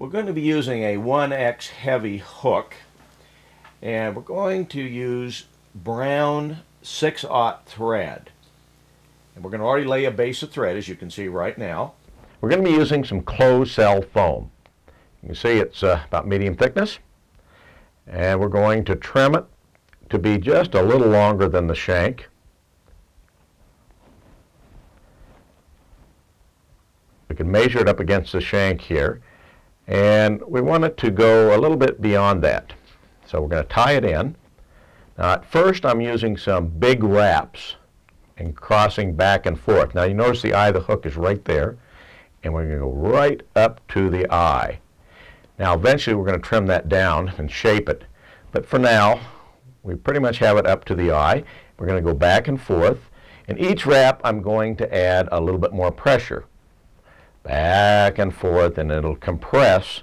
We're going to be using a 1X heavy hook, and we're going to use brown 6/0 thread. And we're going to already lay a base of thread, as you can see right now. We're going to be using some closed cell foam. You can see it's about medium thickness, and we're going to trim it to be just a little longer than the shank. We can measure it up against the shank here, and we want it to go a little bit beyond that. So we're going to tie it in. Now at first I'm using some big wraps and crossing back and forth. Now you notice the eye of the hook is right there, and we're going to go right up to the eye. Now eventually we're going to trim that down and shape it, but for now we pretty much have it up to the eye. We're going to go back and forth, and each wrap I'm going to add a little bit more pressure. Back and forth, and it'll compress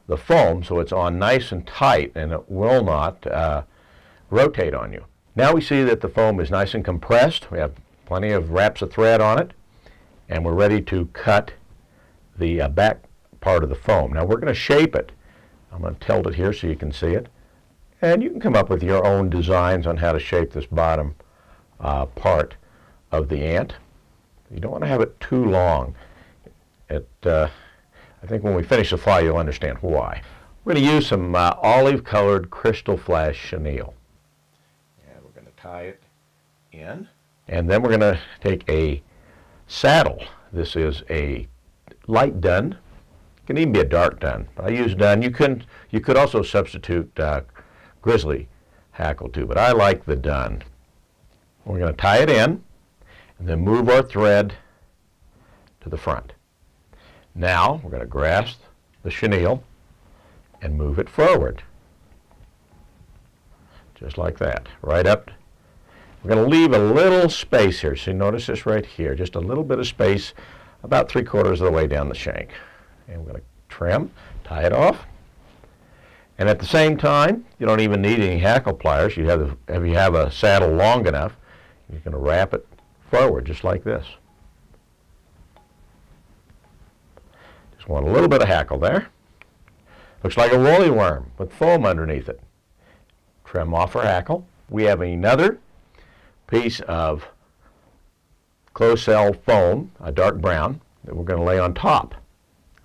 the foam so it's on nice and tight and it will not rotate on you. Now we see that the foam is nice and compressed. We have plenty of wraps of thread on it, and we're ready to cut the back part of the foam. Now we're going to shape it. I'm going to tilt it here so you can see it, and you can come up with your own designs on how to shape this bottom part of the ant. You don't want to have it too long. I think when we finish the fly you'll understand why. We're going to use some olive colored crystal flash chenille. And we're going to tie it in. And then we're going to take a saddle. This is a light dun. It can even be a dark dun, but I use dun. You could also substitute grizzly hackle too, but I like the dun. We're going to tie it in and then move our thread to the front. Now we're going to grasp the chenille and move it forward, just like that, right up. We're going to leave a little space here. So you notice this right here, just a little bit of space, about 3/4 of the way down the shank. And we're going to trim, tie it off. And at the same time, you don't even need any hackle pliers. If you have a saddle long enough, you're going to wrap it forward just like this. Just want a little bit of hackle there. Looks like a woolly worm with foam underneath it. Trim off our hackle. We have another piece of closed cell foam, a dark brown, that we're going to lay on top.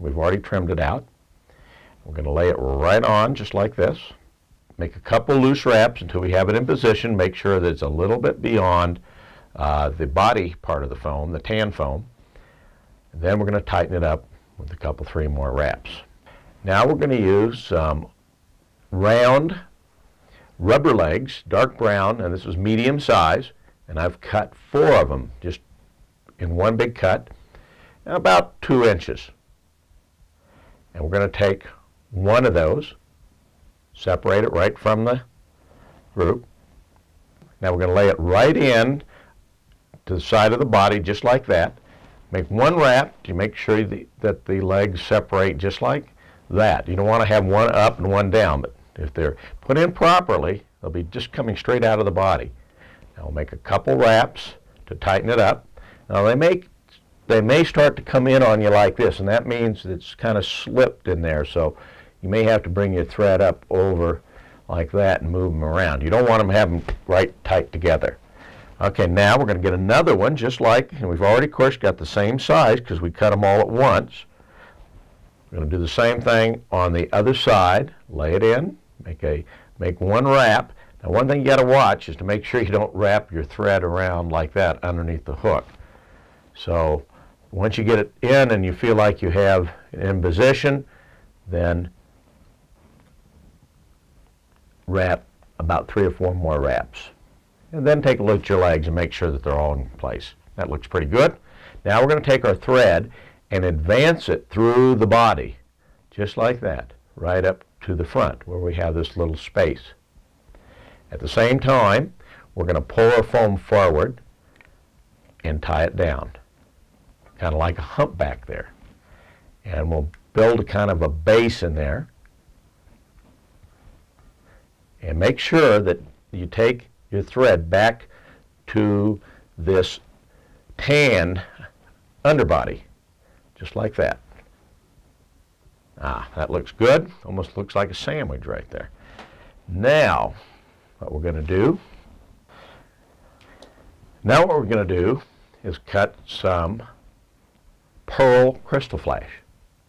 We've already trimmed it out. We're going to lay it right on just like this. Make a couple loose wraps until we have it in position. Make sure that it's a little bit beyond the body part of the foam, the tan foam. And then we're going to tighten it up with a couple, 3 more wraps. Now we're going to use some round rubber legs, dark brown, and this is medium size, and I've cut 4 of them just in one big cut, about 2 inches. And we're going to take one of those, separate it right from the group. Now we're going to lay it right in to the side of the body just like that. Make one wrap to make sure that the legs separate just like that. You don't want to have one up and one down, but if they're put in properly, they'll be just coming straight out of the body. Now we'll make a couple wraps to tighten it up. Now they may start to come in on you like this, and that means it's kind of slipped in there, so you may have to bring your thread up over like that and move them around. You don't want them to have them right tight together. Okay, now we're going to get another one just like, and we've already of course got the same size because we cut them all at once. We're going to do the same thing on the other side. Lay it in, make one wrap. Now one thing you got to watch is to make sure you don't wrap your thread around like that underneath the hook. So once you get it in and you feel like you have it in position, then wrap about 3 or 4 more wraps. And then take a look at your legs and make sure that they're all in place. That looks pretty good. Now we're going to take our thread and advance it through the body, just like that, right up to the front where we have this little space. At the same time, we're going to pull our foam forward and tie it down, kind of like a humpback there. And we'll build a kind of a base in there. And make sure that you take your thread back to this tan underbody, just like that. That looks good. Almost looks like a sandwich right there. Now, what we're going to do is cut some pearl crystal flash.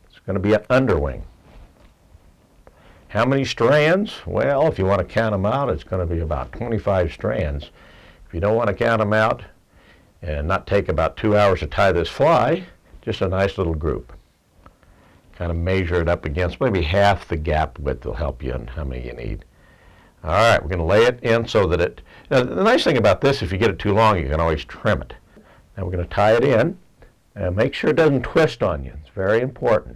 It's going to be an underwing. How many strands? Well, if you want to count them out, it's going to be about 25 strands. If you don't want to count them out and not take about 2 hours to tie this fly, just a nice little group. Kind of measure it up against maybe half the gap width will help you in how many you need. All right, we're going to lay it in so that it, now the nice thing about this, if you get it too long, you can always trim it. Now we're going to tie it in and make sure it doesn't twist on you. It's very important.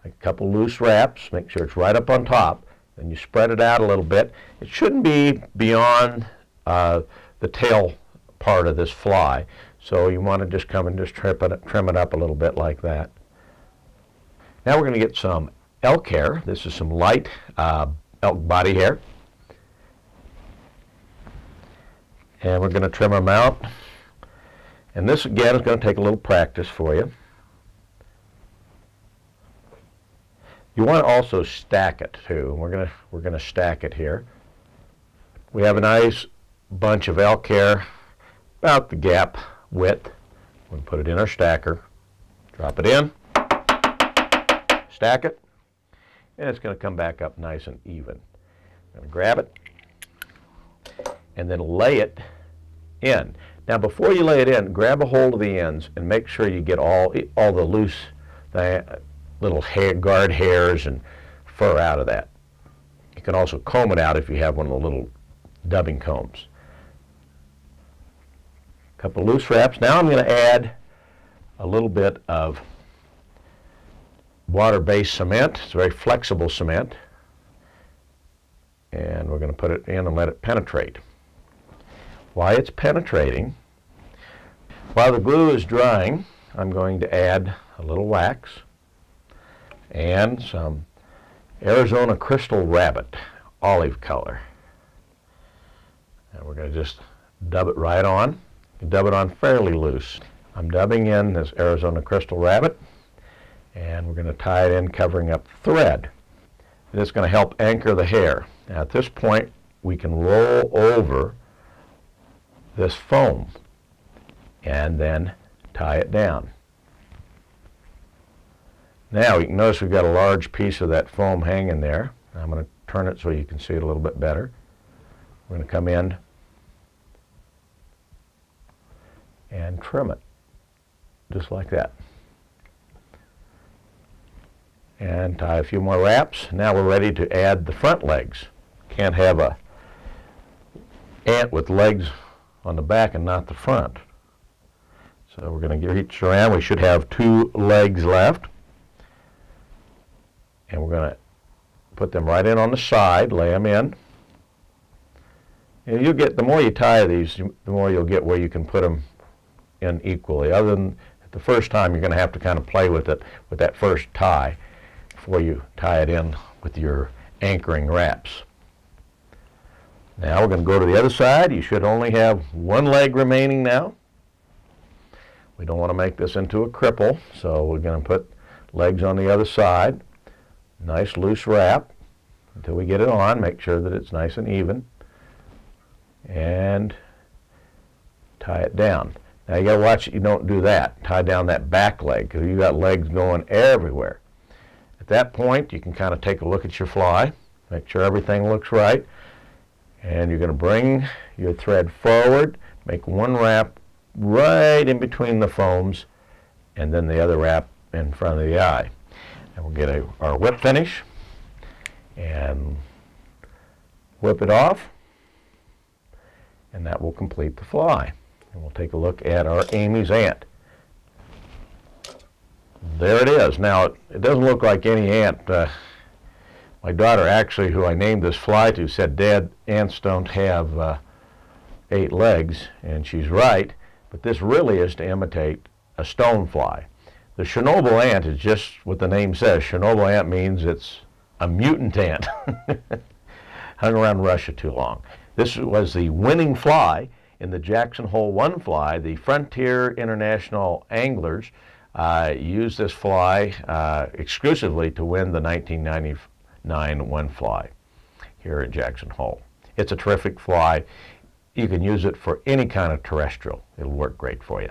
Like a couple loose wraps, make sure it's right up on top. Then you spread it out a little bit. It shouldn't be beyond the tail part of this fly. So you want to just come and just trim it up a little bit like that. Now we're going to get some elk hair. This is some light elk body hair. And we're going to trim them out. And this again is going to take a little practice for you. You want to also stack it too. We're going to stack it here. We have a nice bunch of elk hair, about the gap width. We'll put it in our stacker, drop it in, stack it, and it's going to come back up nice and even. I'm going to grab it and then lay it in. Now before you lay it in, grab a hold of the ends and make sure you get all the loose little hair, guard hairs and fur out of that. You can also comb it out if you have one of the little dubbing combs. A couple loose wraps. Now I'm going to add a little bit of water-based cement. It's a very flexible cement. And we're going to put it in and let it penetrate. While it's penetrating, while the glue is drying, I'm going to add a little wax and some Arizona Crystal Rabbit, olive color. And we're going to just dub it right on. Dub it on fairly loose. I'm dubbing in this Arizona Crystal Rabbit, and we're going to tie it in covering up the thread. And it's going to help anchor the hair. Now at this point, we can roll over this foam and then tie it down. Now you can notice we've got a large piece of that foam hanging there. I'm going to turn it so you can see it a little bit better. We're going to come in and trim it just like that. And tie a few more wraps. Now we're ready to add the front legs. Can't have a ant with legs on the back and not the front. So we're going to reach around. We should have 2 legs left. And we're going to put them right in on the side, lay them in. And you'll get, the more you tie these, the more you'll get where you can put them in equally. Other than the first time, you're going to have to kind of play with it, with that first tie, before you tie it in with your anchoring wraps. Now we're going to go to the other side. You should only have 1 leg remaining now. We don't want to make this into a cripple, so we're going to put legs on the other side. Nice loose wrap until we get it on. Make sure that it's nice and even. And tie it down. Now you got to watch that you don't do that. Tie down that back leg because you got legs going everywhere. At that point, you can kind of take a look at your fly, make sure everything looks right, and you're going to bring your thread forward, make 1 wrap right in between the foams, and then the other wrap in front of the eye. And we'll get our whip finish and whip it off, and that will complete the fly. And we'll take a look at our Amy's ant. There it is. Now, it doesn't look like any ant. My daughter, actually, who I named this fly to, said, "Dad, ants don't have 8 legs," and she's right, but this really is to imitate a stonefly. The Chernobyl ant is just what the name says. Chernobyl ant means it's a mutant ant. Hung around Russia too long. This was the winning fly in the Jackson Hole 1 fly. The Frontier International Anglers used this fly exclusively to win the 1999 One Fly here at Jackson Hole. It's a terrific fly. You can use it for any kind of terrestrial. It'll work great for you.